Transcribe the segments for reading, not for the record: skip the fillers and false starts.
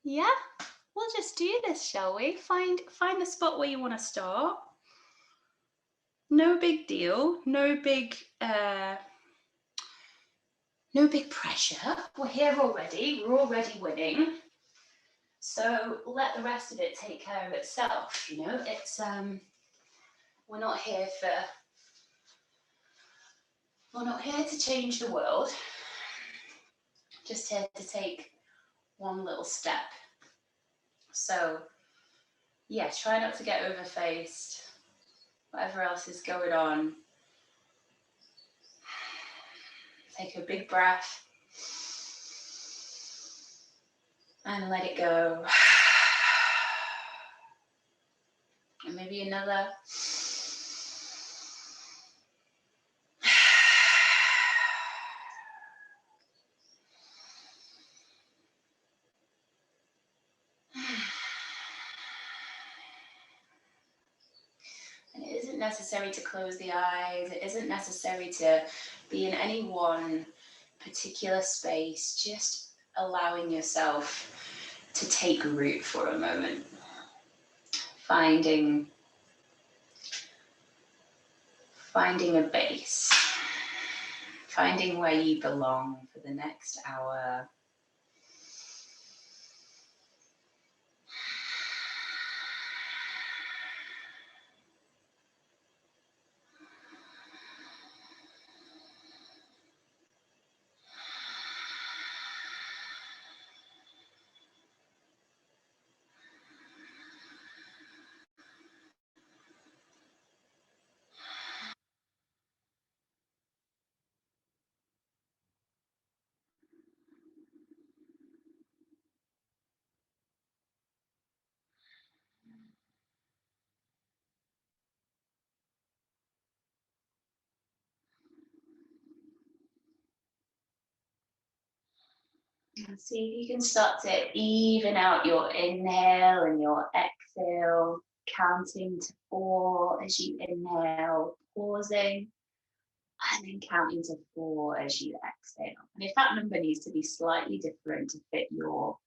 Yeah, we'll just do this, shall we? Find the spot where you want to start. No big deal. No big pressure. We're here already. We're already winning. So let the rest of it take care of itself. You know, it's we're not here to change the world. Just here to take one little step. So yeah, try not to get overfaced. Whatever else is going on. Take a big breath and let it go. And maybe another. And it isn't necessary to close the eyes. It isn't necessary to be in any one particular space. Just allowing yourself to take root for a moment. Finding a base. Finding where you belong for the next hour. And see if you can start to even out your inhale and your exhale, counting to 4 as you inhale, pausing, and then counting to 4 as you exhale. And if that number needs to be slightly different to fit your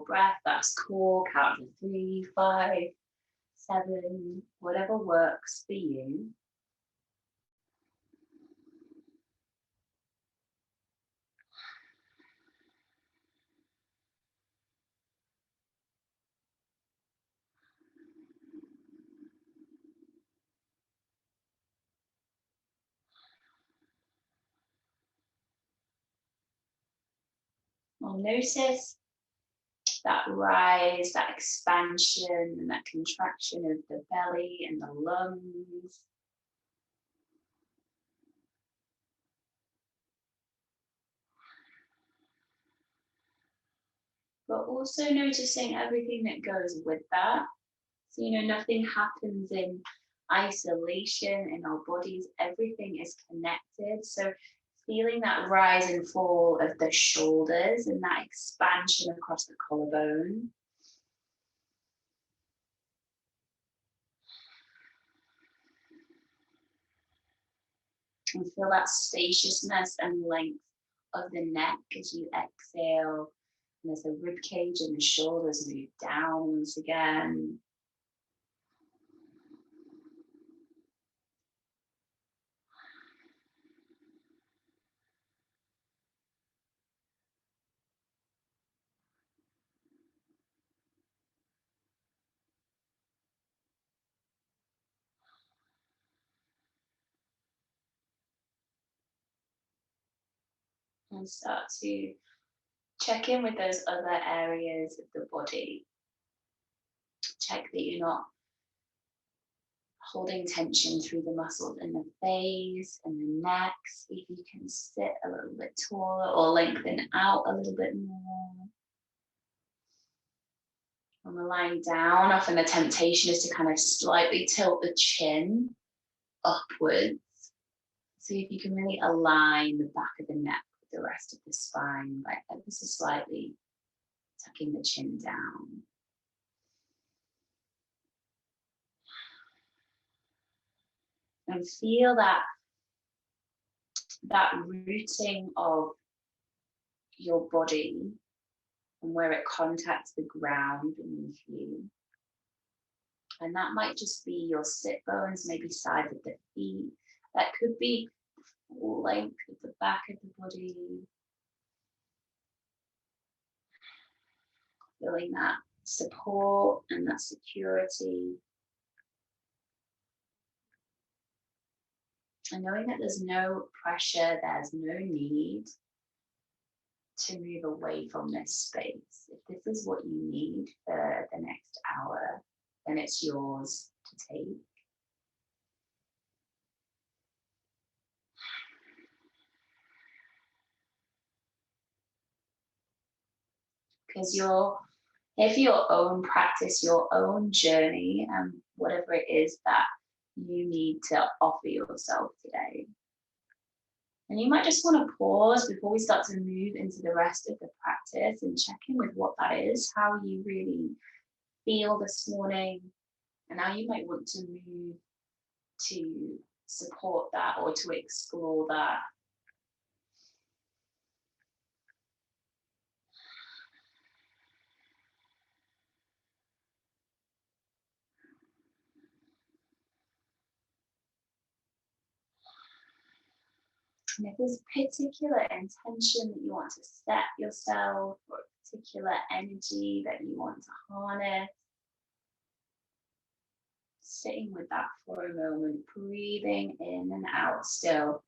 breath, that's cool. Count to 3, 5, 7, whatever works for you. Well, notice that rise, that expansion and that contraction of the belly and the lungs. But also noticing everything that goes with that. So, nothing happens in isolation in our bodies. Everything is connected. So feeling that rise and fall of the shoulders and that expansion across the collarbone. And feel that spaciousness and length of the neck as you exhale. And as the rib cage and the shoulders move down once again. And start to check in with those other areas of the body. Check that you're not holding tension through the muscles in the face and the neck. See if you can sit a little bit taller or lengthen out a little bit more. When we're lying down, often the temptation is to kind of slightly tilt the chin upwards. See if you can really align the back of the neck with the rest of the spine by ever so slightly tucking the chin down. And feel that rooting of your body and where it contacts the ground beneath you. And that might just be your sit bones, maybe sides of the feet. That could be the full length of the back of the body. Feeling that support and that security. And knowing that there's no pressure, there's no need to move away from this space. If this is what you need for the next hour, then it's yours to take. Because you're here for your own practice, your own journey, and whatever it is that you need to offer yourself today. And you might just want to pause before we start to move into the rest of the practice and check in with what that is, how you really feel this morning, and how you might want to move to support that or to explore that. And if there's a particular intention that you want to set yourself, or a particular energy that you want to harness, sitting with that for a moment, breathing in and out still.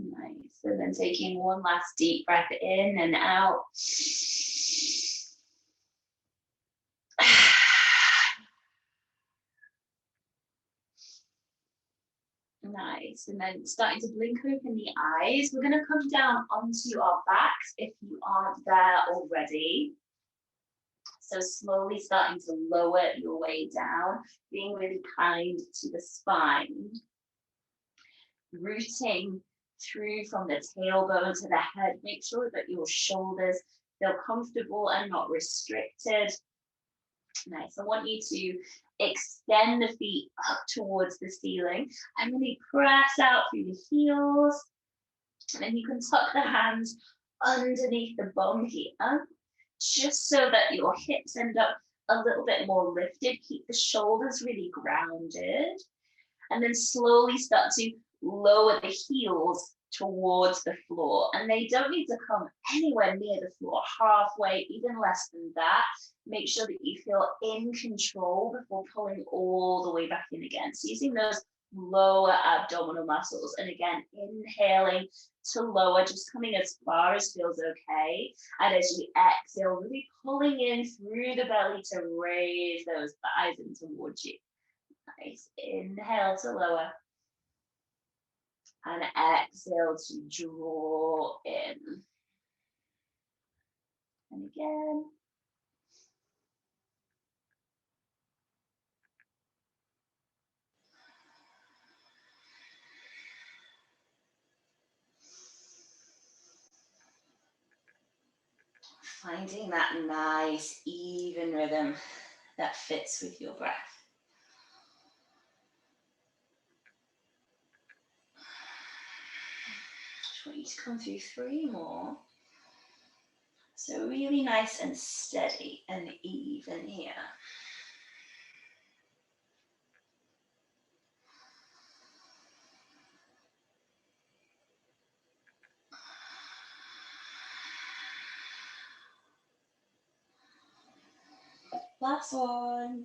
Nice. And then taking one last deep breath in and out. Nice. And then starting to blink open the eyes. We're going to come down onto our backs if you aren't there already. So slowly starting to lower your way down, being really kind to the spine. Rooting through from the tailbone to the head. Make sure that your shoulders feel comfortable and not restricted. Nice. I want you to extend the feet up towards the ceiling and really press out through the heels. And then you can tuck the hands underneath the bum here, just so that your hips end up a little bit more lifted. Keep the shoulders really grounded. And then slowly start to lower the heels towards the floor. And they don't need to come anywhere near the floor, halfway, even less than that. Make sure that you feel in control before pulling all the way back in again. So using those lower abdominal muscles. And again, inhaling to lower, just coming as far as feels okay. And as you exhale, really pulling in through the belly to raise those thighs in towards you. Nice. Inhale to lower. And exhale to draw in. And again. Finding that nice, even rhythm that fits with your breath. Just want you to come through 3 more. So really nice and steady and even here. Last one.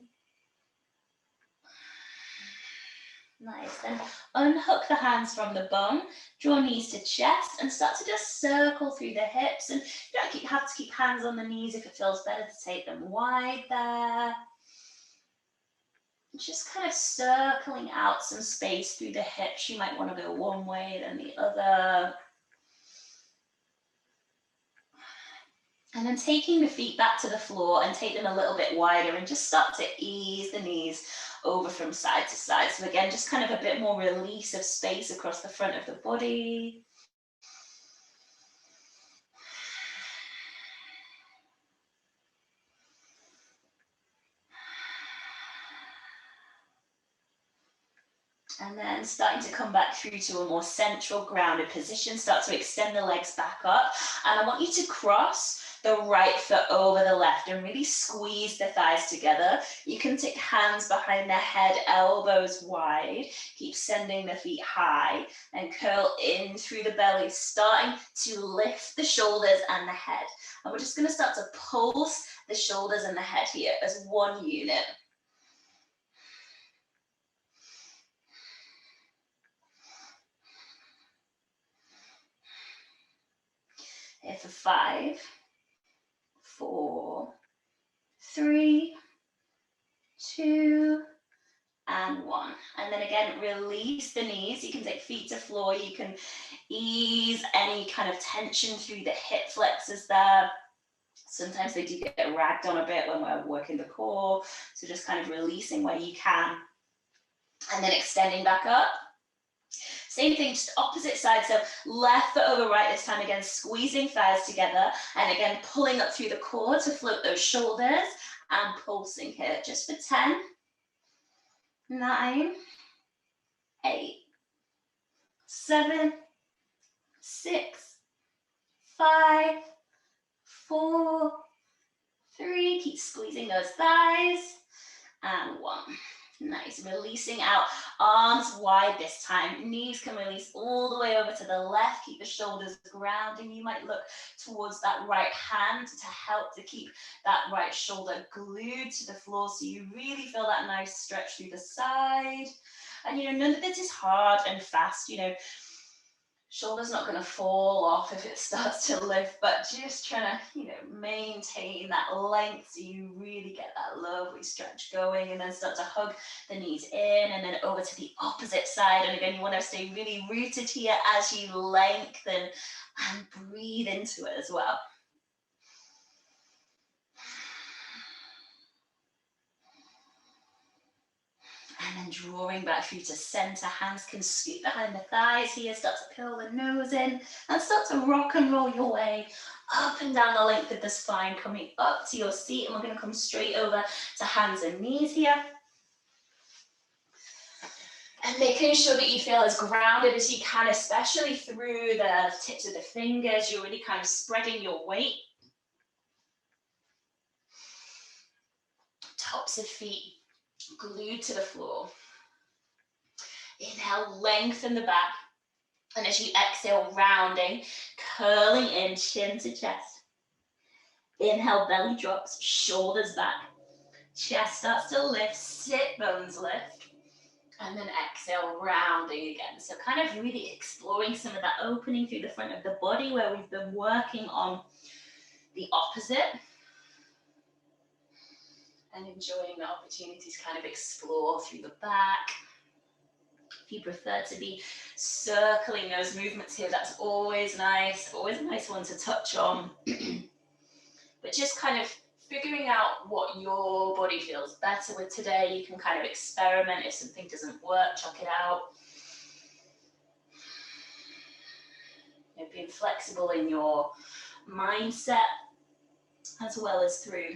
Nice. Then unhook the hands from the bum, draw knees to chest, and start to just circle through the hips. And you don't have to keep hands on the knees if it feels better to take them wide there. Just kind of circling out some space through the hips. You might want to go one way, then the other. And then taking the feet back to the floor and take them a little bit wider and just start to ease the knees over from side to side. So again, just kind of a bit more release of space across the front of the body. And then starting to come back through to a more central grounded position. Start to extend the legs back up. And I want you to cross the right foot over the left and really squeeze the thighs together. You can take hands behind the head, elbows wide. Keep sending the feet high and curl in through the belly, starting to lift the shoulders and the head. And we're just going to start to pulse the shoulders and the head here as one unit. Here for 5, 4, 3, 2, and 1. And then again, release the knees. You can take feet to floor. You can ease any kind of tension through the hip flexors there. Sometimes they do get ragged on a bit when we're working the core. So just kind of releasing where you can. And then extending back up. Same thing, just opposite side. So left foot over right this time. Again, squeezing thighs together. And again, pulling up through the core to float those shoulders. And pulsing here just for 10, 9, 8, 7, 6, 5, 4, 3. Keep squeezing those thighs. And 1. Nice. Releasing out. Arms wide this time. Knees can release all the way over to the left. Keep the shoulders grounding. You might look towards that right hand to help to keep that right shoulder glued to the floor so you really feel that nice stretch through the side. And none of this is hard and fast. Shoulder's not going to fall off if it starts to lift, but just trying to, maintain that length so you really get that lovely stretch going, and then start to hug the knees in and then over to the opposite side. And again, you want to stay really rooted here as you lengthen and breathe into it as well. And then drawing back through to center. Hands can scoot behind the thighs here. Start to curl the nose in and start to rock and roll your way up and down the length of the spine, coming up to your seat. And we're going to come straight over to hands and knees here. And making sure that you feel as grounded as you can, especially through the tips of the fingers. You're really kind of spreading your weight. Tops of feet glued to the floor. Inhale, lengthen the back. And as you exhale, rounding, curling in, chin to chest. Inhale, belly drops, shoulders back. Chest starts to lift, sit bones lift. And then exhale, rounding again. So kind of really exploring some of that opening through the front of the body where we've been working on the opposite. And enjoying the opportunity to kind of explore through the back. If you prefer to be circling those movements here, that's always nice. Always a nice one to touch on. But just kind of figuring out what your body feels better with today. You can kind of experiment. If something doesn't work, chuck it out. Being flexible in your mindset as well as through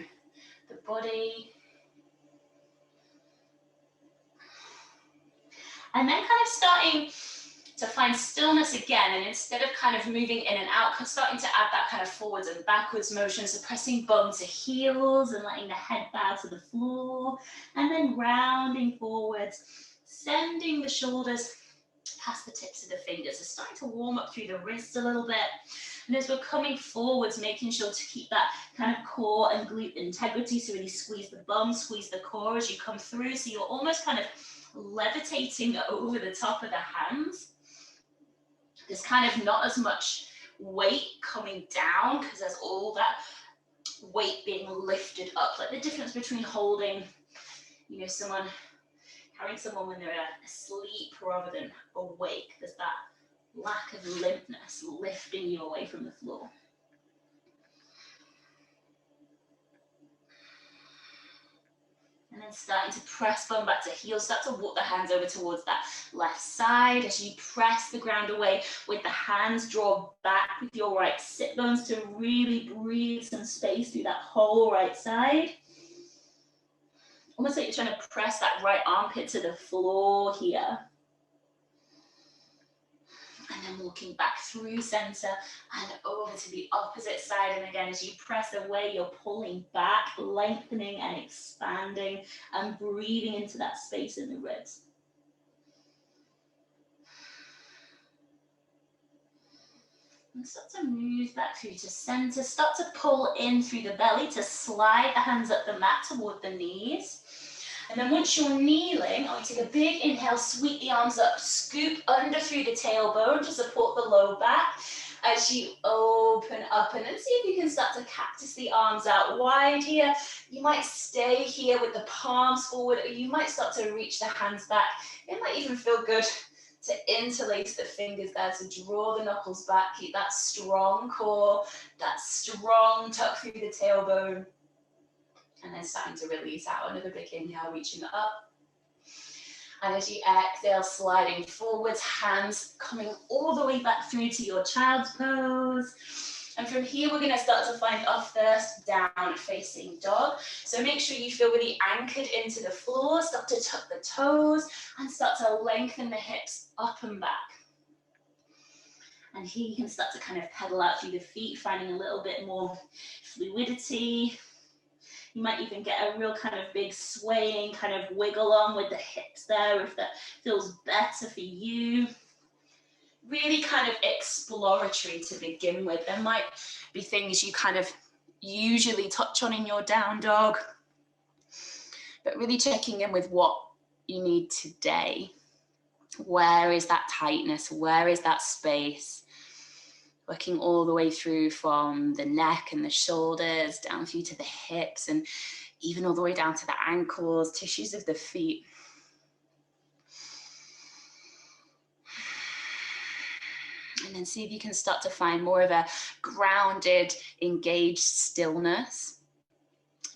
the body. And then kind of starting to find stillness again, and instead of kind of moving in and out, starting to add that kind of forwards and backwards motion, so pressing bum to heels and letting the head bow to the floor, and then rounding forwards, sending the shoulders past the tips of the fingers. So starting to warm up through the wrists a little bit. And as we're coming forwards, making sure to keep that kind of core and glute integrity, so really squeeze the bum, squeeze the core as you come through, so you're almost kind of levitating over the top of the hands. There's kind of not as much weight coming down because there's all that weight being lifted up. Like the difference between holding, someone, carrying someone when they're asleep rather than awake. There's that lack of limpness lifting you away from the floor. And then starting to press bum back to heel. Start to walk the hands over towards that left side. As you press the ground away with the hands, draw back with your right sit bones to really breathe some space through that whole right side. Almost like you're trying to press that right armpit to the floor here. And walking back through center and over to the opposite side. And again, as you press away, you're pulling back, lengthening and expanding, and breathing into that space in the ribs. And start to move back through to center. Start to pull in through the belly to slide the hands up the mat toward the knees. And then once you're kneeling, I want you to take a big inhale, sweep the arms up, scoop under through the tailbone to support the low back as you open up. And then see if you can start to cactus the arms out wide here. You might stay here with the palms forward, or you might start to reach the hands back. It might even feel good to interlace the fingers there, to draw the knuckles back, keep that strong core, that strong tuck through the tailbone. And then starting to release out, another big inhale, reaching up. And as you exhale, sliding forwards, hands coming all the way back through to your child's pose. And from here, we're gonna start to find our first down facing dog. So make sure you feel really anchored into the floor, start to tuck the toes, and start to lengthen the hips up and back. And here you can start to kind of pedal out through the feet, finding a little bit more fluidity. You might even get a real kind of big swaying kind of wiggle on with the hips there if that feels better for you. Really kind of exploratory to begin with. There might be things you kind of usually touch on in your down dog, but really checking in with what you need today. Where is that tightness? Where is that space? Working all the way through from the neck and the shoulders, down through to the hips, and even all the way down to the ankles, tissues of the feet. And then see if you can start to find more of a grounded, engaged stillness.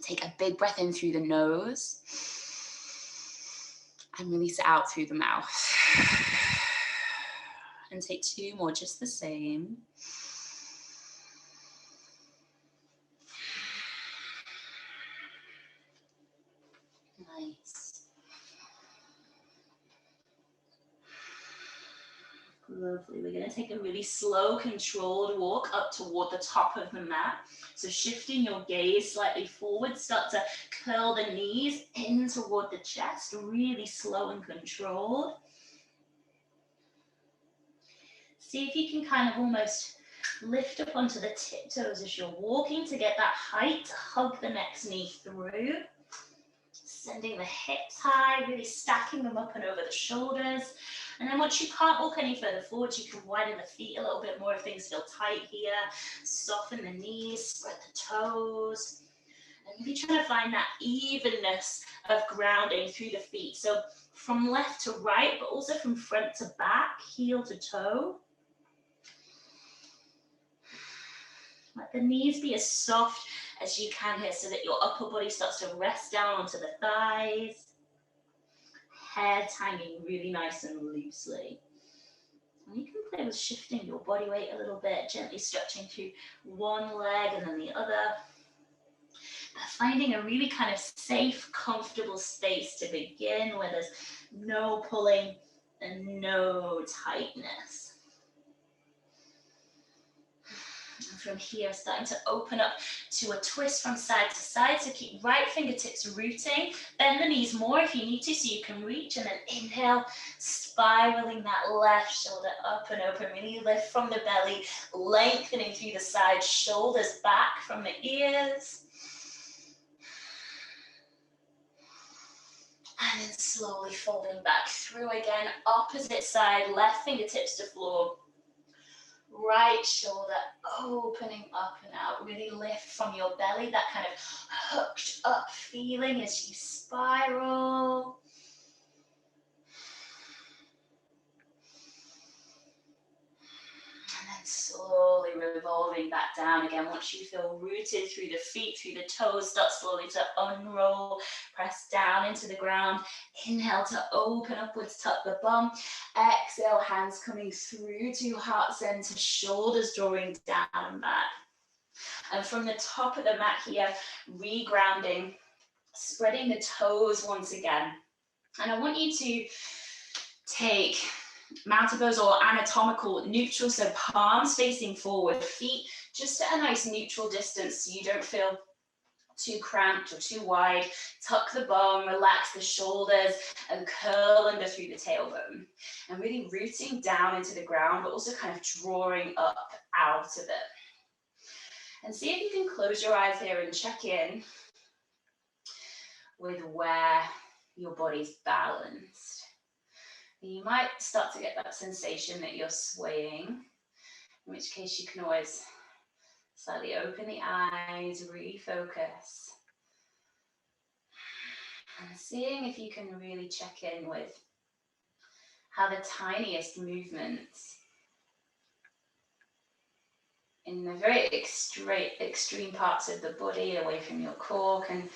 Take a big breath in through the nose and release it out through the mouth. And take two more, just the same. Nice. Lovely. We're going to take a really slow, controlled walk up toward the top of the mat. So shifting your gaze slightly forward, start to curl the knees in toward the chest, really slow and controlled. See if you can kind of almost lift up onto the tiptoes as you're walking to get that height, hug the next knee through. Sending the hips high, really stacking them up and over the shoulders. And then once you can't walk any further forward, you can widen the feet a little bit more if things feel tight here. Soften the knees, spread the toes. And really trying to find that evenness of grounding through the feet. So from left to right, but also from front to back, heel to toe. Let the knees be as soft as you can here so that your upper body starts to rest down onto the thighs. Head hanging really nice and loosely. And you can play with shifting your body weight a little bit, gently stretching through one leg and then the other. But finding a really kind of safe, comfortable space to begin where there's no pulling and no tightness. And from here, starting to open up to a twist from side to side. So keep right fingertips rooting. Bend the knees more if you need to so you can reach. And then inhale, spiraling that left shoulder up and open. Really lift from the belly, lengthening through the sides, shoulders back from the ears. And then slowly folding back through again. Opposite side, left fingertips to floor. Right shoulder opening up and out. Really lift from your belly, that kind of hooked up feeling as you spiral. And then slowly revolving back down again. Once you feel rooted through the feet, through the toes, start slowly to unroll, press down into the ground. Inhale to open upwards, tuck the bum. Exhale, hands coming through to heart center, shoulders drawing down and back. And from the top of the mat here, regrounding, spreading the toes once again. And I want you to take mountain pose or anatomical neutral, so palms facing forward, feet just at a nice neutral distance so you don't feel too cramped or too wide. Tuck the bum, relax the shoulders, and curl under through the tailbone. And really rooting down into the ground, but also kind of drawing up out of it. And see if you can close your eyes here and check in with where your body's balanced. You might start to get that sensation that you're swaying, in which case you can always slightly open the eyes, refocus. And seeing if you can really check in with how the tiniest movements in the very extreme parts of the body away from your core can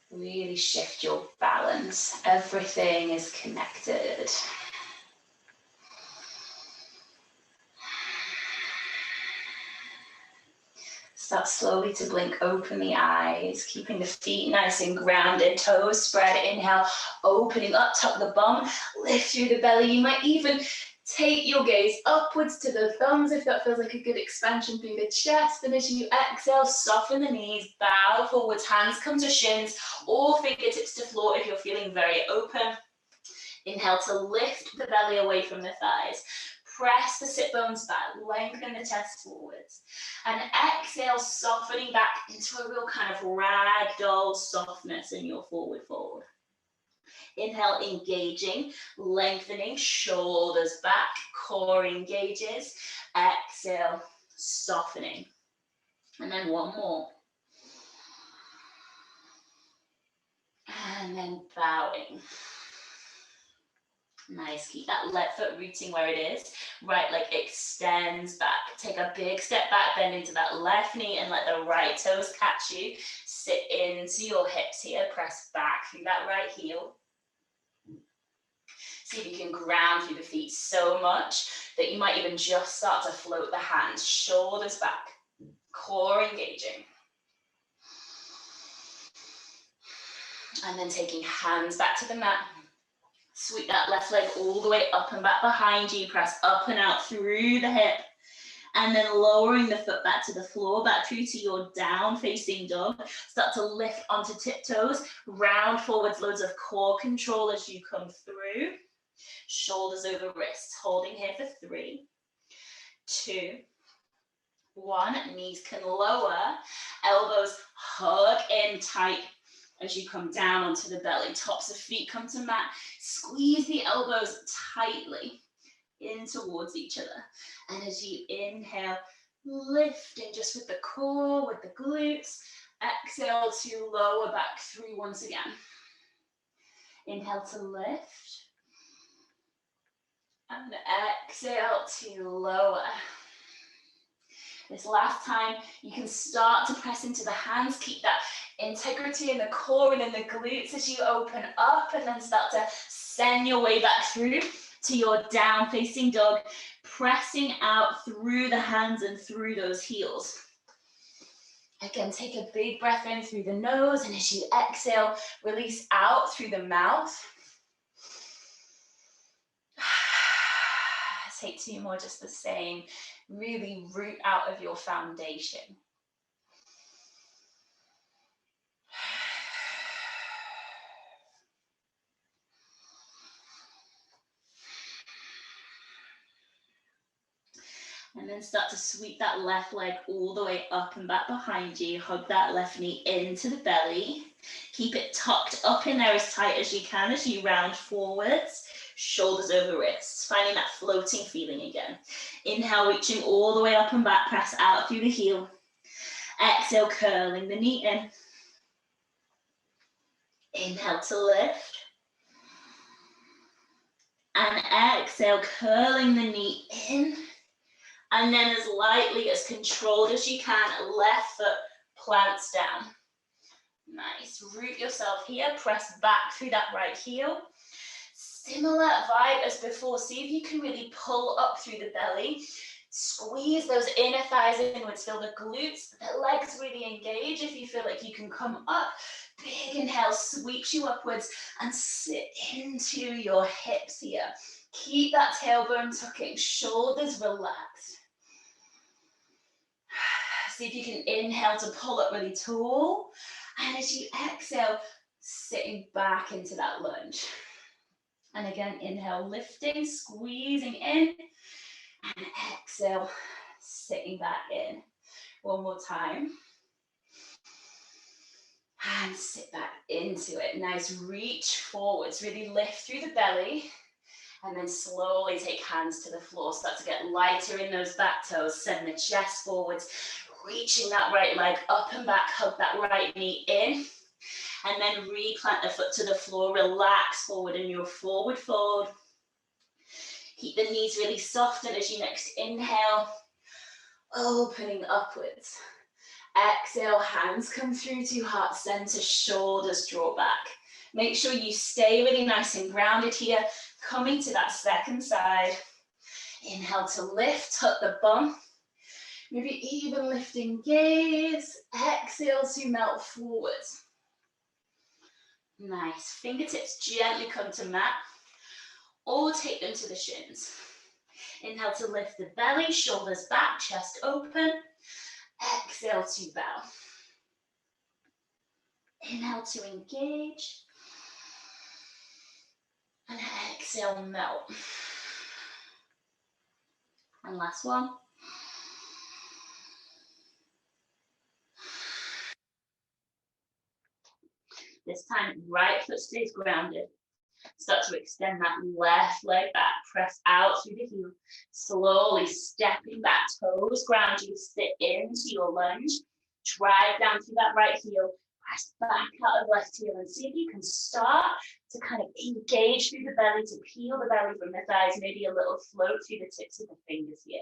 really shift your balance. Everything is connected. Start slowly to blink open the eyes, keeping the feet nice and grounded, toes spread. Inhale, opening up, tuck the bum, lift through the belly. You might even take your gaze upwards to the thumbs if that feels like a good expansion through the chest. And as you exhale, soften the knees, bow forwards, hands come to shins, or fingertips to floor if you're feeling very open. Inhale to lift the belly away from the thighs. Press the sit bones back, lengthen the chest forwards. And exhale, softening back into a real kind of ragdoll softness in your forward fold. Inhale, engaging, lengthening, shoulders back, core engages. Exhale, softening. And then one more. And then bowing. Nice, keep that left foot rooting where it is. Right leg extends back. Take a big step back, bend into that left knee and let the right toes catch you. Sit into your hips here, press back through that right heel. See if you can ground through the feet so much that you might even just start to float the hands, shoulders back, core engaging. And then taking hands back to the mat. Sweep that left leg all the way up and back behind you. Press up and out through the hip. And then lowering the foot back to the floor, back through to your down facing dog. Start to lift onto tiptoes. Round forwards, loads of core control as you come through. Shoulders over wrists. Holding here for 3, 2, 1. Knees can lower. Elbows hug in tight. As you come down onto the belly, tops of feet come to mat. Squeeze the elbows tightly in towards each other. And as you inhale, lifting just with the core, with the glutes. Exhale to lower back through once again. Inhale to lift. And exhale to lower. This last time, you can start to press into the hands. Keep that integrity in the core and in the glutes as you open up, and then start to send your way back through to your down facing dog, pressing out through the hands and through those heels. Again, take a big breath in through the nose, and as you exhale, release out through the mouth. Take 2 more just the same. Really root out of your foundation. And then start to sweep that left leg all the way up and back behind you. Hug that left knee into the belly. Keep it tucked up in there as tight as you can as you round forwards. Shoulders over wrists, finding that floating feeling again. Inhale, reaching all the way up and back, press out through the heel. Exhale, curling the knee in. Inhale to lift. And exhale, curling the knee in. And then as lightly, as controlled as you can, left foot plants down. Nice, root yourself here, press back through that right heel. Similar vibe as before. See if you can really pull up through the belly. Squeeze those inner thighs inwards, feel the glutes, the legs really engage. If you feel like you can come up, big inhale sweeps you upwards and sit into your hips here. Keep that tailbone tucking, shoulders relaxed. See if you can inhale to pull up really tall. And as you exhale, sitting back into that lunge. And again, inhale, lifting, squeezing in. And exhale, sitting back in. One more time. And sit back into it. Nice reach forwards. Really lift through the belly. And then slowly take hands to the floor. Start to get lighter in those back toes. Send the chest forwards. Reaching that right leg up and back. Hug that right knee in. And then replant the foot to the floor. Relax forward in your forward fold. Keep the knees really soft. And as you next inhale, opening upwards. Exhale, hands come through to heart center, shoulders draw back. Make sure you stay really nice and grounded here. Coming to that second side. Inhale to lift, tuck the bum. Maybe even lifting gaze. Exhale to melt forward. Nice. Fingertips gently come to mat. Or take them to the shins. Inhale to lift the belly, shoulders back, chest open. Exhale to bow. Inhale to engage. And exhale, melt. And last one. This time, right foot stays grounded. Start to extend that left leg back. Press out through the heel. Slowly stepping back, toes ground you. Sit into your lunge. Drive down through that right heel. Press back out of left heel and see if you can start to kind of engage through the belly, to peel the belly from the thighs, maybe a little float through the tips of the fingers here.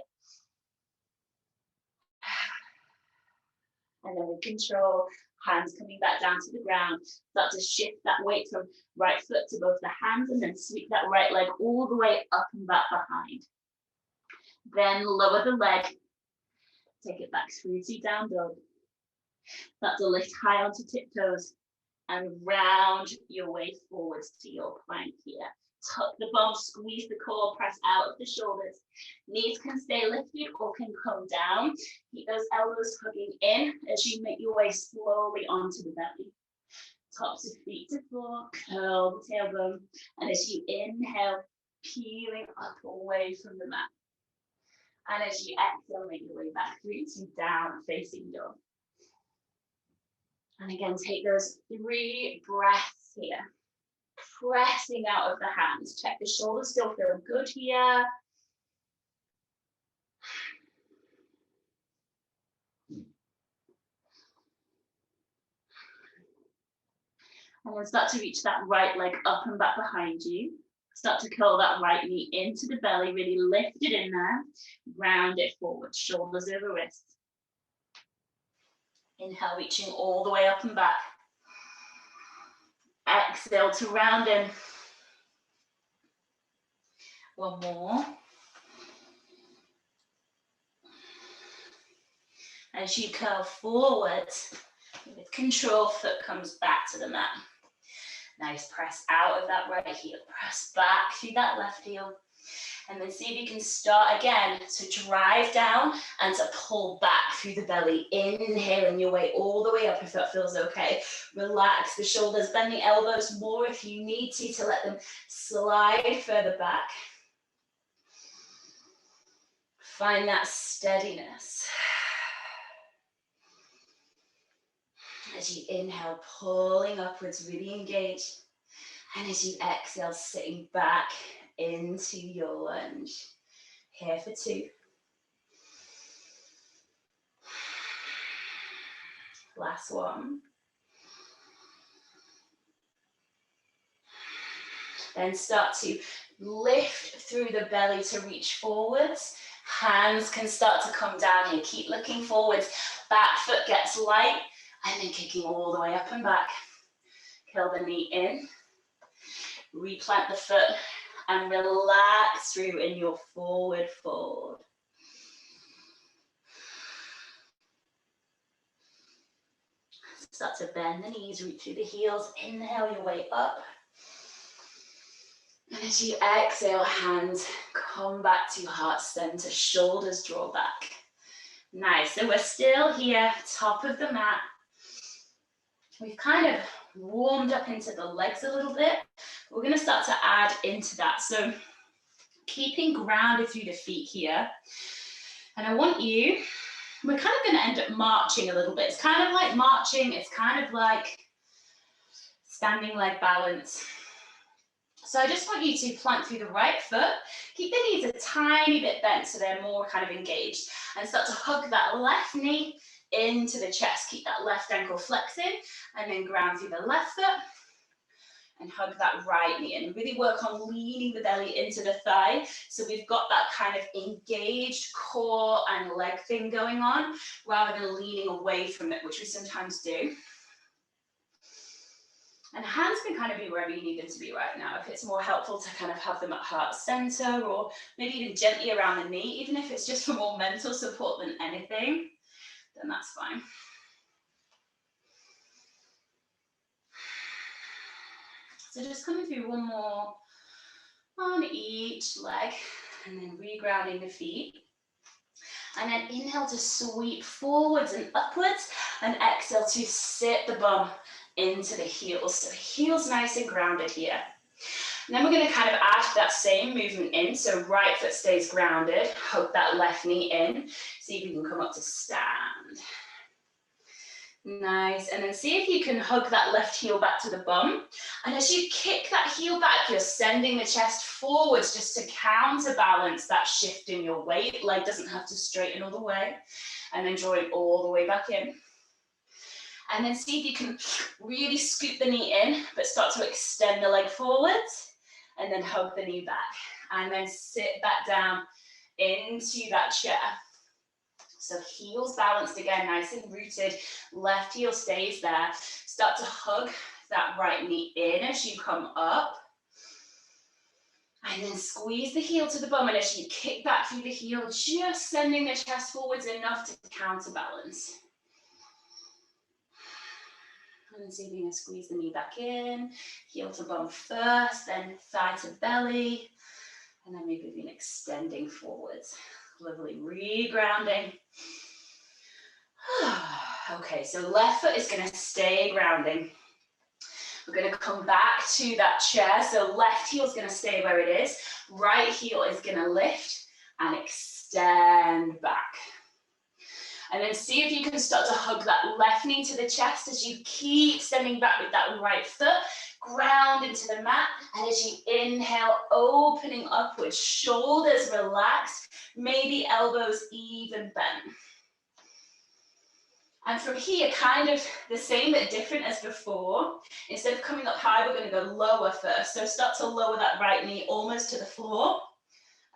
And then with control, hands coming back down to the ground. Start to shift that weight from right foot to both the hands and then sweep that right leg all the way up and back behind. Then lower the leg. Take it back through to down dog. Start to lift high onto tiptoes and round your way forwards to your plank here. Tuck the bum, squeeze the core, press out of the shoulders. Knees can stay lifted or can come down. Keep those elbows hugging in as you make your way slowly onto the belly. Tops of feet to floor, curl the tailbone. And as you inhale, peeling up away from the mat. And as you exhale, make your way back through to down facing dog. And again, take those 3 breaths here. Pressing out of the hands. Check the shoulders still feel good here. And then start to reach that right leg up and back behind you. Start to curl that right knee into the belly, really lift it in there. Round it forward, shoulders over wrists. Inhale, reaching all the way up and back. Exhale to round in. One more. As you curl forward, with control, foot comes back to the mat. Nice, press out of that right heel. Press back through that left heel. And then see if you can start again to drive down and to pull back through the belly. Inhaling your way all the way up if that feels okay. Relax the shoulders, bend the elbows more if you need to let them slide further back. Find that steadiness. As you inhale, pulling upwards, really engage. And as you exhale, sitting back into your lunge. Here for 2. Last one. Then start to lift through the belly to reach forwards. Hands can start to come down here. Keep looking forwards. Back foot gets light. And then kicking all the way up and back. Curl the knee in. Replant the foot. And relax through in your forward fold. Start to bend the knees, reach through the heels. Inhale your way up. And as you exhale, hands come back to your heart center, shoulders draw back. Nice, so we're still here, top of the mat. We've kind of warmed up into the legs a little bit. We're gonna start to add into that. So keeping grounded through the feet here. And I want you, we're kind of gonna end up marching a little bit. It's kind of like marching, it's kind of like standing leg balance. So I just want you to plank through the right foot, keep the knees a tiny bit bent so they're more kind of engaged, and start to hug that left knee into the chest. Keep that left ankle flexing, and then ground through the left foot, and hug that right knee, and really work on leaning the belly into the thigh, so we've got that kind of engaged core and leg thing going on, rather than leaning away from it, which we sometimes do. And hands can kind of be wherever you need them to be right now. If it's more helpful to kind of have them at heart center, or maybe even gently around the knee, even if it's just for more mental support than anything, then that's fine. So just coming through one more on each leg, and then regrounding the feet. And then inhale to sweep forwards and upwards, and exhale to sit the bum into the heels. So heels nice and grounded here. And then we're going to kind of add that same movement in. So right foot stays grounded, hug that left knee in. See if you can come up to stand. Nice, and then see if you can hug that left heel back to the bum. And as you kick that heel back, you're sending the chest forwards just to counterbalance that shift in your weight. Leg doesn't have to straighten all the way. And then draw it all the way back in. And then see if you can really scoop the knee in, but start to extend the leg forwards, and then hug the knee back. And then sit back down into that chair. So heels balanced again, nice and rooted. Left heel stays there. Start to hug that right knee in as you come up. And then squeeze the heel to the bum. And as you kick back through the heel, just sending the chest forwards enough to counterbalance. And then see if you can squeeze the knee back in. Heel to bum first, then thigh to belly. And then maybe even extending forwards. Lovely, regrounding. Okay, so left foot is going to stay grounding. We're going to come back to that chair. So left heel is going to stay where it is. Right heel is going to lift and extend back. And then see if you can start to hug that left knee to the chest as you keep standing back with that right foot. Ground into the mat, and as you inhale, opening upwards, shoulders relaxed, maybe elbows even bent. And from here, kind of the same but different as before. Instead of coming up high, we're going to go lower first. So start to lower that right knee almost to the floor,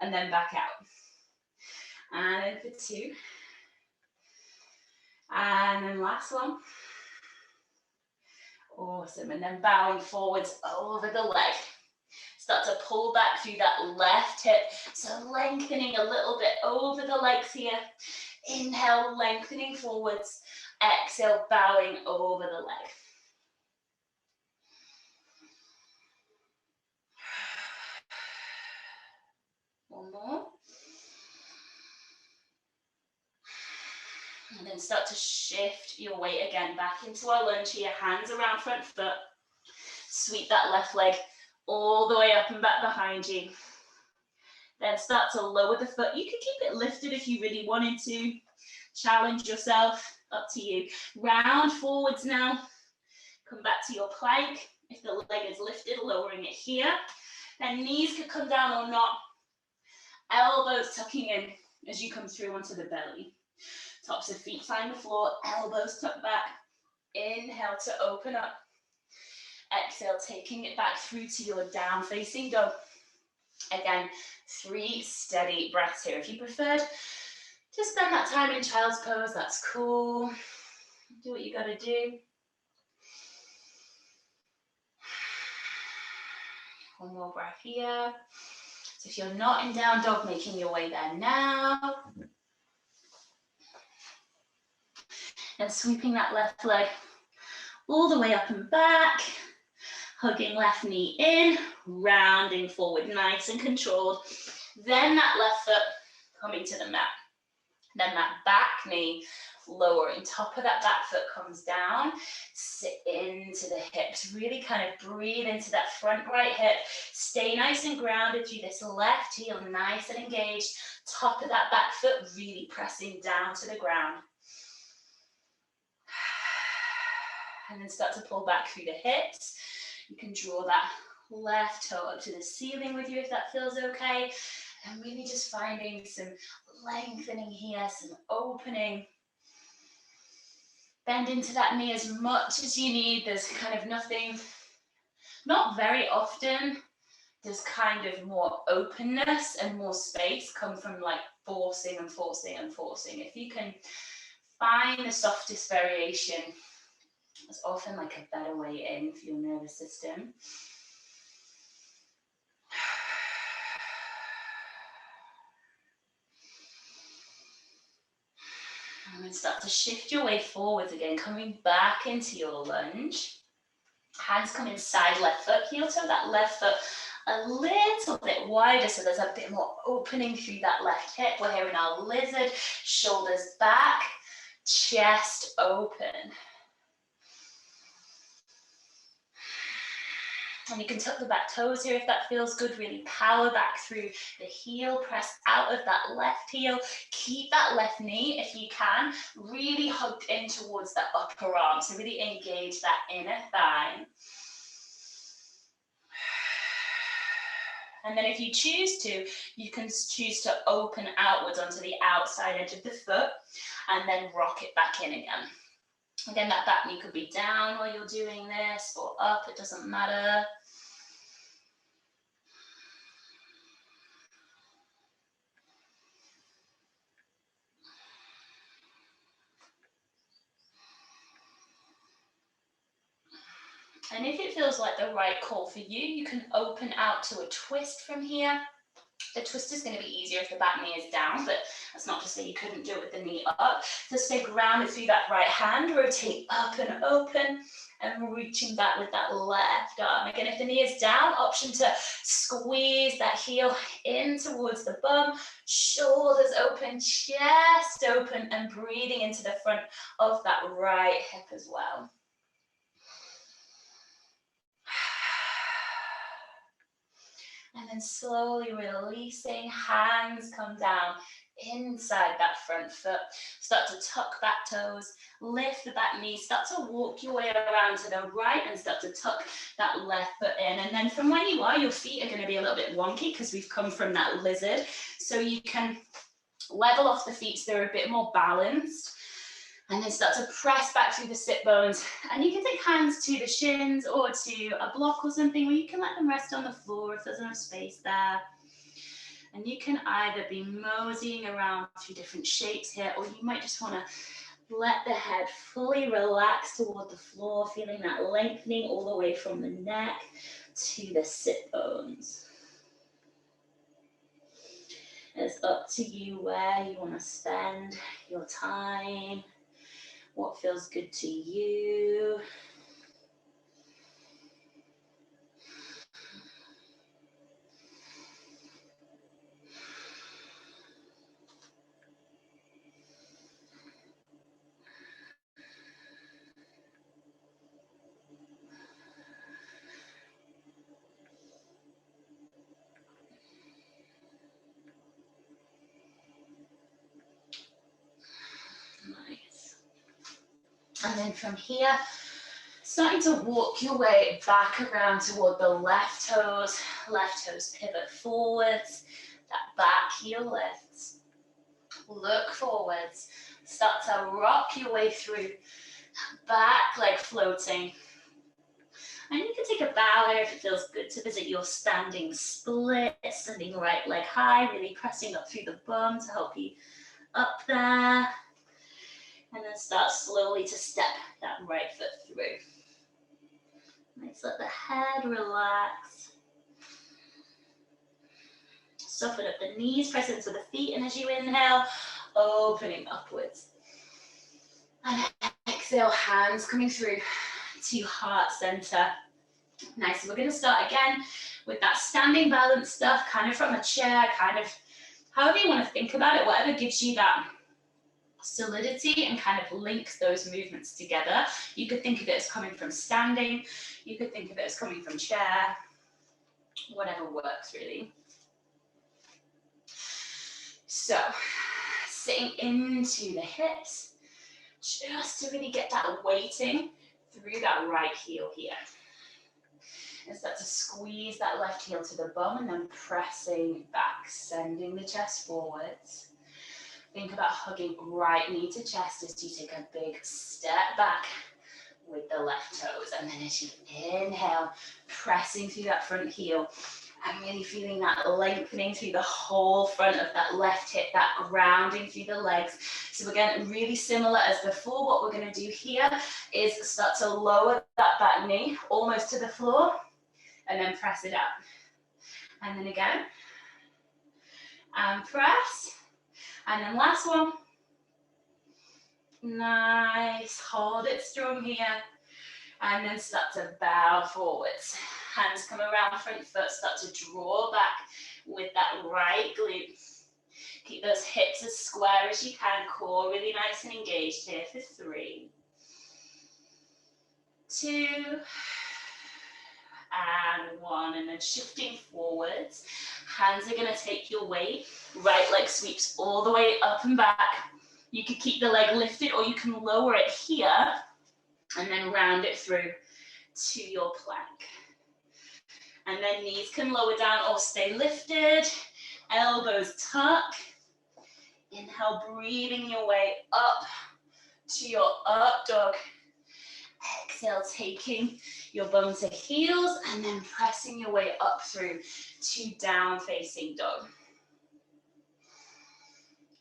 and then back out. And then for two. And then last one. Awesome, and then bowing forwards over the leg. Start to pull back through that left hip. So lengthening a little bit over the legs here. Inhale, lengthening forwards. Exhale, bowing over the leg. One more. And then start to shift your weight again back into our lunge here. Hands around front foot. Sweep that left leg all the way up and back behind you. Then start to lower the foot. You can keep it lifted if you really wanted to. Challenge yourself, up to you. Round forwards now. Come back to your plank. If the leg is lifted, lowering it here. Then knees could come down or not. Elbows tucking in as you come through onto the belly. Tops of feet find the floor, elbows tuck back. Inhale to open up. Exhale, taking it back through to your down facing dog. Again, 3 steady breaths here. If you preferred to spend that time in child's pose, that's cool. Do what you gotta do. One more breath here. So if you're not in down dog, making your way there now. And sweeping that left leg all the way up and back. Hugging left knee in, rounding forward, nice and controlled. Then that left foot coming to the mat. Then that back knee lowering, top of that back foot comes down, sit into the hips, really kind of breathe into that front right hip, stay nice and grounded through this left heel, nice and engaged, top of that back foot really pressing down to the ground. And then start to pull back through the hips. You can draw that left toe up to the ceiling with you if that feels okay, and really just finding some lengthening here, some opening. Bend into that knee as much as you need. There's kind of nothing, not very often does kind of more openness and more space come from like forcing and forcing and forcing. If you can find the softest variation, it's often like a better way in for your nervous system. And then start to shift your way forwards again, coming back into your lunge. Hands come inside left foot, heel toe that left foot a little bit wider, so there's a bit more opening through that left hip. We're here in our lizard, shoulders back, chest open. And you can tuck the back toes here if that feels good. Really power back through the heel, press out of that left heel. Keep that left knee, if you can, really hugged in towards that upper arm. So really engage that inner thigh. And then if you choose to, you can choose to open outwards onto the outside edge of the foot and then rock it back in again. Again, that back knee could be down while you're doing this or up, it doesn't matter. And if it feels like the right call for you, you can open out to a twist from here. The twist is going to be easier if the back knee is down, but that's not to say you couldn't do it with the knee up. So stay grounded through that right hand, rotate up and open, and reaching back with that left arm. Again, if the knee is down, option to squeeze that heel in towards the bum, shoulders open, chest open, and breathing into the front of that right hip as well. And then slowly releasing, hands come down inside that front foot. Start to tuck back toes, lift the back knee, start to walk your way around to the right and start to tuck that left foot in. And then from where you are, your feet are going to be a little bit wonky because we've come from that lizard. So you can level off the feet so they're a bit more balanced. And then start to press back through the sit bones. And you can take hands to the shins or to a block or something, or you can let them rest on the floor if there's enough space there. And you can either be moseying around through different shapes here, or you might just want to let the head fully relax toward the floor, feeling that lengthening all the way from the neck to the sit bones. It's up to you where you want to spend your time. What feels good to you? Nice. And then from here, starting to walk your way back around toward the left toes pivot forwards, that back heel lifts, look forwards, start to rock your way through, back leg floating. And you can take a bow here if it feels good to visit your standing split, standing right leg high, really pressing up through the bum to help you up there. And then start slowly to step that right foot through. Nice, let the head relax. Soften up the knees, press into the feet, and as you inhale, opening upwards. And exhale, hands coming through to heart center. Nice, so we're gonna start again with that standing balance stuff, kind of from a chair, kind of however you want to think about it, whatever gives you that solidity and kind of links those movements together. You could think of it as coming from standing, you could think of it as coming from chair, whatever works really. So, sitting into the hips, just to really get that weighting through that right heel here. And start to squeeze that left heel to the bum and then pressing back, sending the chest forwards. Think about hugging right knee to chest as you take a big step back with the left toes. And then as you inhale, pressing through that front heel and really feeling that lengthening through the whole front of that left hip, that grounding through the legs. So again, really similar as before, what we're going to do here is start to lower that back knee almost to the floor and then press it out. And then again, and press. And then last one. Nice, hold it strong here. And then start to bow forwards. Hands come around front foot, start to draw back with that right glute. Keep those hips as square as you can, core really nice and engaged here for 3, 2, and 1. And then shifting forwards, hands are gonna take your weight, right leg sweeps all the way up and back. You could keep the leg lifted or you can lower it here and then round it through to your plank. And then knees can lower down or stay lifted, elbows tuck. Inhale, breathing your way up to your up dog. Exhale, taking your bum to heels and then pressing your way up through to down facing dog.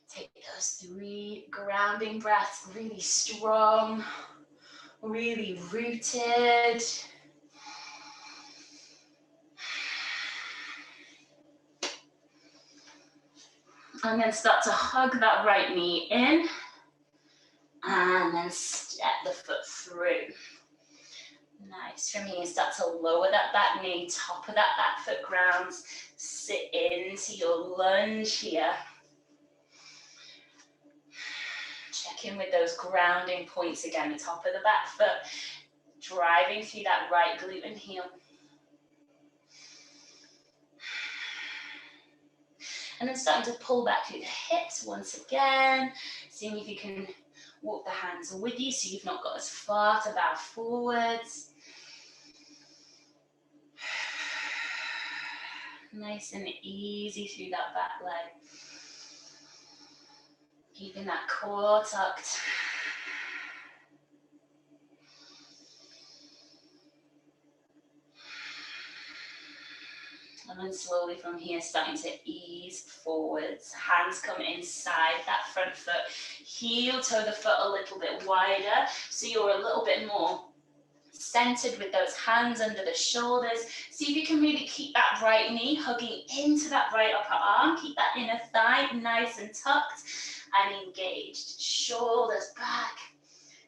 Take those 3 grounding breaths, really strong, really rooted. And then start to hug that right knee in and then step the foot through. Nice. From here, start to lower that back knee, top of that back foot grounds. Sit into your lunge here. Check in with those grounding points again, the top of the back foot, driving through that right glute and heel. And then starting to pull back through the hips once again, seeing if you can walk the hands with you so you've not got as far to bow forwards. Nice and easy through that back leg. Keeping that core tucked. And then slowly from here, starting to ease forwards. Hands come inside that front foot. Heel toe the foot a little bit wider, so you're a little bit more centered with those hands under the shoulders. See if you can really keep that right knee hugging into that right upper arm. Keep that inner thigh nice and tucked and engaged. Shoulders back,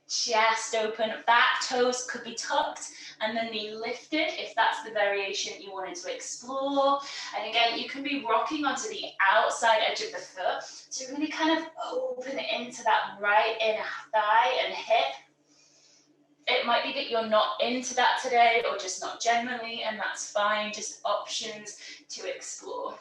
chest open, back toes could be tucked and the knee lifted if that's the variation you wanted to explore. And again, you can be rocking onto the outside edge of the foot to really kind of open it into that right inner thigh and hip. It might be that you're not into that today or just not generally, and that's fine, just options to explore.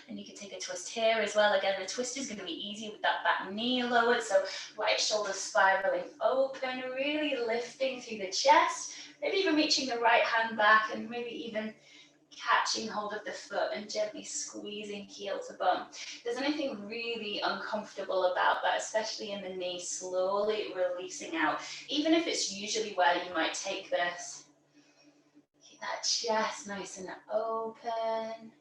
And you can take a twist here as well. Again, the twist is going to be easy with that back knee lowered, so right shoulder spiraling open, really lifting through the chest, maybe even reaching the right hand back and maybe even catching hold of the foot and gently squeezing heel to bum. If there's anything really uncomfortable about that, especially in the knee, slowly releasing out, even if it's usually where you might take this. Keep that chest nice and open.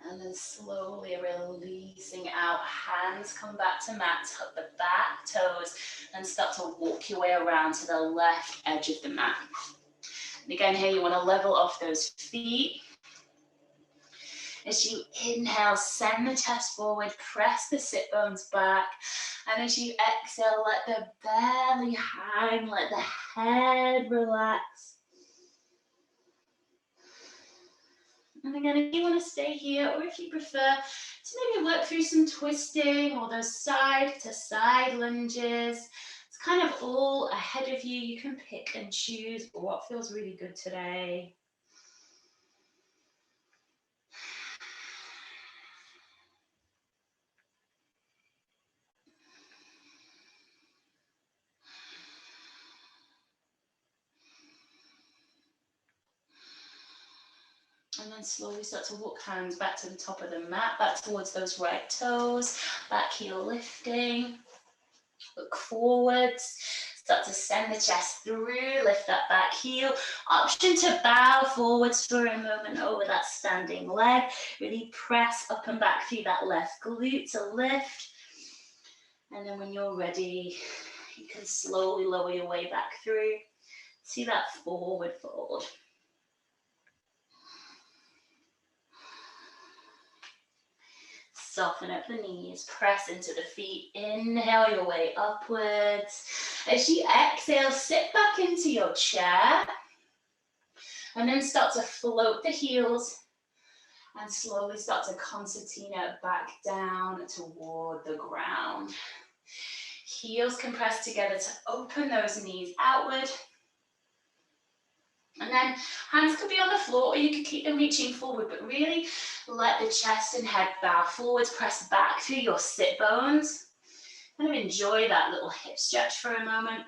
And then slowly releasing out, hands come back to mat, tuck the back toes, and start to walk your way around to the left edge of the mat. And again, here you want to level off those feet. As you inhale, send the chest forward, press the sit bones back. And as you exhale, let the belly hang, let the head relax. And again, if you want to stay here, or if you prefer to maybe work through some twisting or those side to side lunges, it's kind of all ahead of you. You can pick and choose what feels really good today. And then slowly start to walk hands back to the top of the mat, back towards those right toes, back heel lifting. Look forwards, start to send the chest through, lift that back heel. Option to bow forwards for a moment over that standing leg. Really press up and back through that left glute to lift. And then when you're ready, you can slowly lower your way back through. See that forward fold. Soften up the knees, press into the feet, inhale your way upwards. As you exhale, sit back into your chair and then start to float the heels and slowly start to concertina back down toward the ground. Heels can press together to open those knees outward. And then hands could be on the floor, or you could keep them reaching forward, but really let the chest and head bow forwards, press back through your sit bones. Kind of enjoy that little hip stretch for a moment.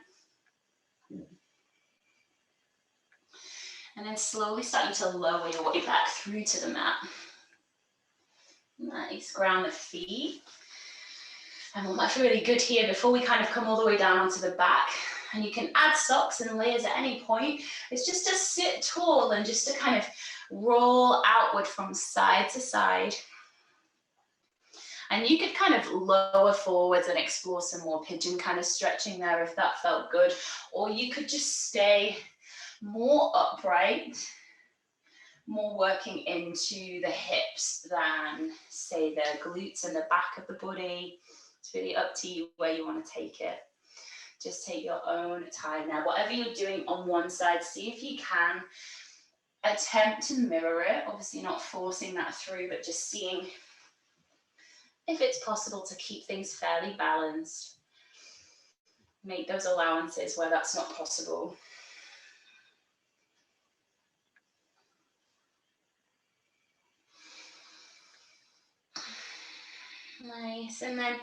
And then slowly starting to lower your way back through to the mat. Nice, ground the feet. And what might feel really good here before we kind of come all the way down onto the back, and you can add socks and layers at any point, is just to sit tall and just to kind of roll outward from side to side. And you could kind of lower forwards and explore some more pigeon kind of stretching there if that felt good. Or you could just stay more upright, more working into the hips than, say, the glutes and the back of the body. It's really up to you where you want to take it. Just take your own time now. Whatever you're doing on one side, see if you can attempt to mirror it. Obviously not forcing that through, but just seeing if it's possible to keep things fairly balanced. Make those allowances where that's not possible. Nice. And then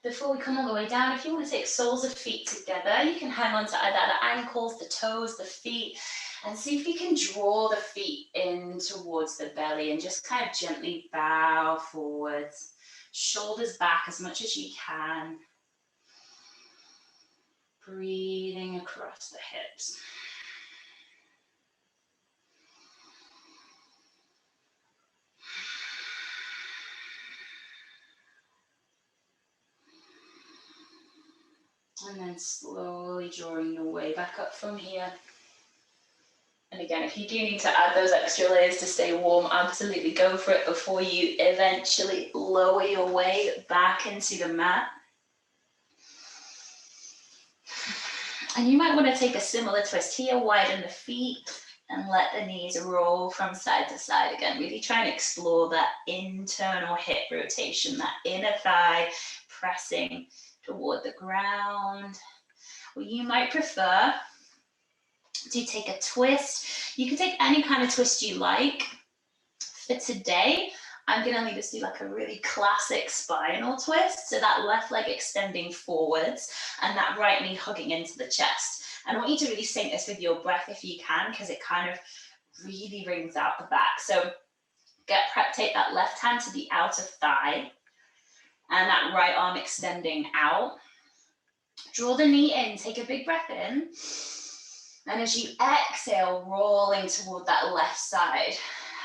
before we come all the way down, if you want to take soles of feet together, you can hang on to either the ankles, the toes, the feet, and see if you can draw the feet in towards the belly and just kind of gently bow forwards. Shoulders back as much as you can. Breathing across the hips. And then slowly drawing your way back up from here. And again, if you do need to add those extra layers to stay warm, absolutely go for it before you eventually lower your way back into the mat. And you might want to take a similar twist here, widen the feet and let the knees roll from side to side. Again, really try and explore that internal hip rotation, that inner thigh pressing toward the ground. Or you might prefer to take a twist. You can take any kind of twist you like. For today, I'm going to lead us through like a really classic spinal twist. So that left leg extending forwards and that right knee hugging into the chest. And I want you to really sync this with your breath if you can, because it kind of really brings out the back. So take that left hand to the outer thigh and that right arm extending out. Draw the knee in, take a big breath in. And as you exhale, rolling toward that left side.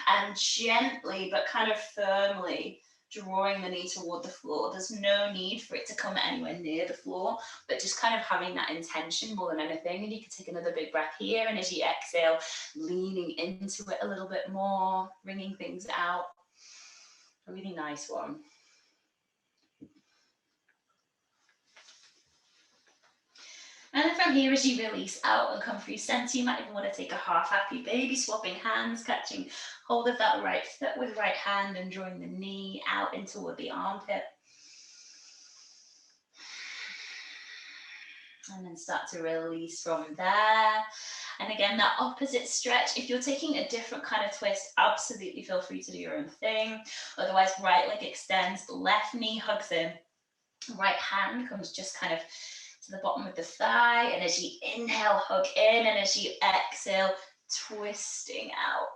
And gently, but kind of firmly, drawing the knee toward the floor. There's no need for it to come anywhere near the floor, but just kind of having that intention more than anything. And you can take another big breath here, and as you exhale, leaning into it a little bit more, bringing things out. A really nice one. And then from here, as you release out and come through center, you might even want to take a half happy baby, swapping hands, catching hold of that right foot with right hand and drawing the knee out in toward the armpit. And then start to release from there. And again, that opposite stretch, if you're taking a different kind of twist, absolutely feel free to do your own thing. Otherwise, right leg extends, left knee hugs in, right hand comes just kind of to the bottom of the thigh. And as you inhale, hug in, and as you exhale, twisting out.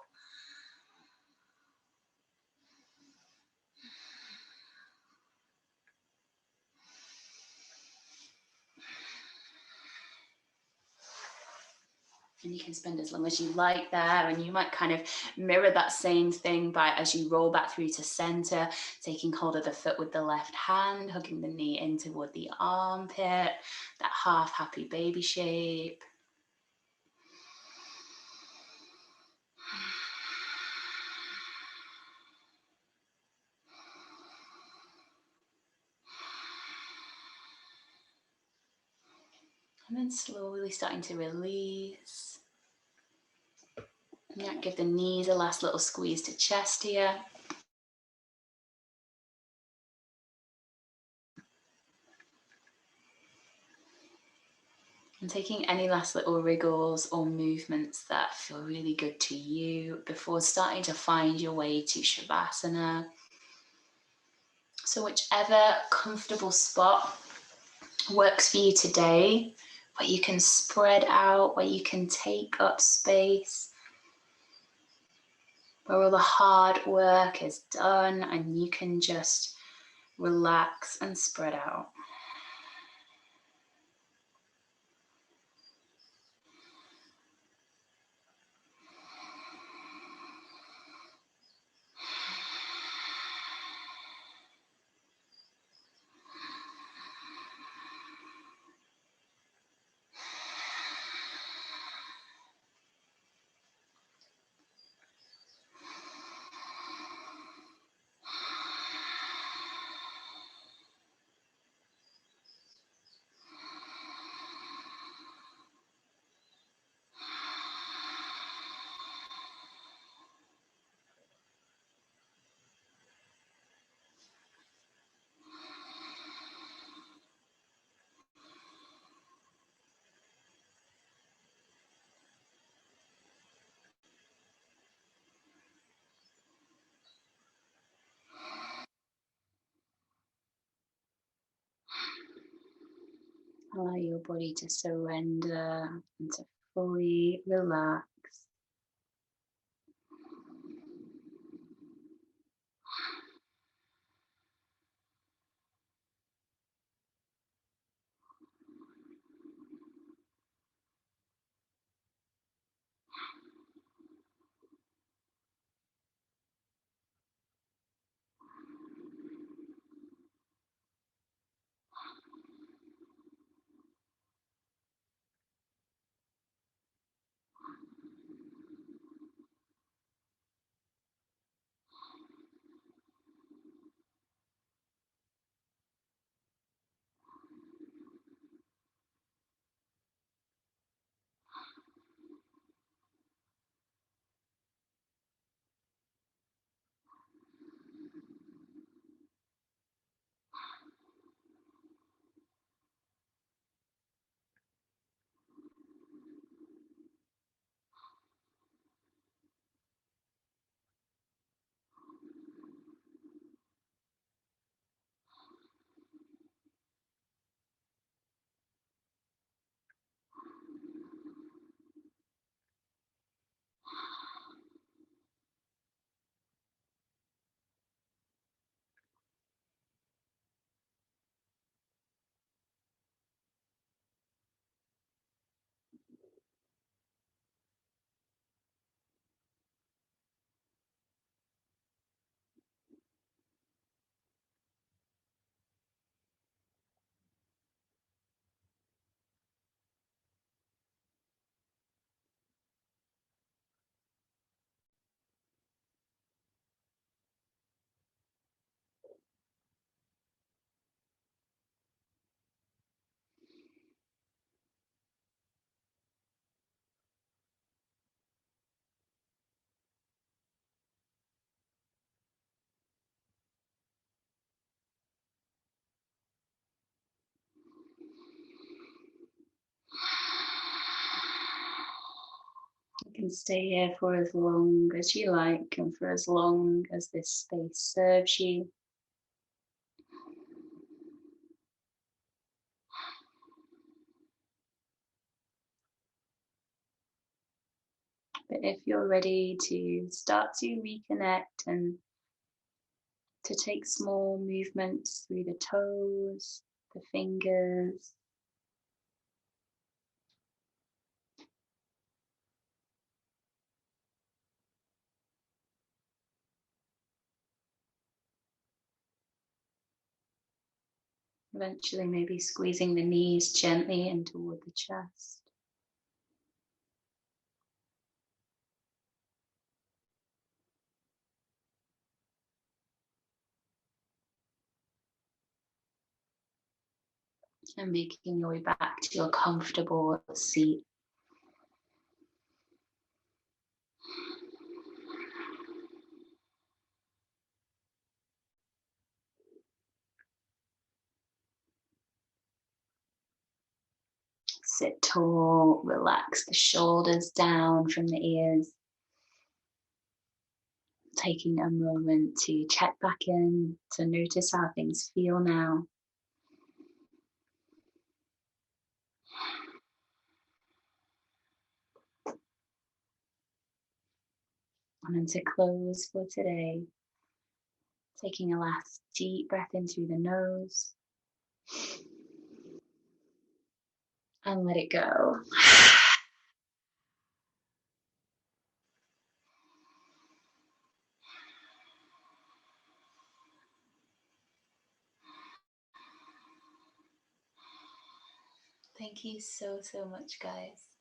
And you can spend as long as you like there, and you might kind of mirror that same thing by, as you roll back through to center, taking hold of the foot with the left hand, hugging the knee in toward the armpit, that half happy baby shape. And then slowly starting to release. And give the knees a last little squeeze to chest here. And taking any last little wriggles or movements that feel really good to you before starting to find your way to Shavasana. So whichever comfortable spot works for you today, where you can spread out, where you can take up space, where all the hard work is done and you can just relax and spread out. Allow your body to surrender and to fully relax. can stay here for as long as you like and for as long as this space serves you. But if you're ready to start to reconnect and to take small movements through the toes, the fingers, eventually maybe squeezing the knees gently in toward the chest. And making your way back to your comfortable seat. Sit tall, relax the shoulders down from the ears. Taking a moment to check back in, to notice how things feel now. And then to close for today, taking a last deep breath in through the nose and let it go. Thank you so much, guys.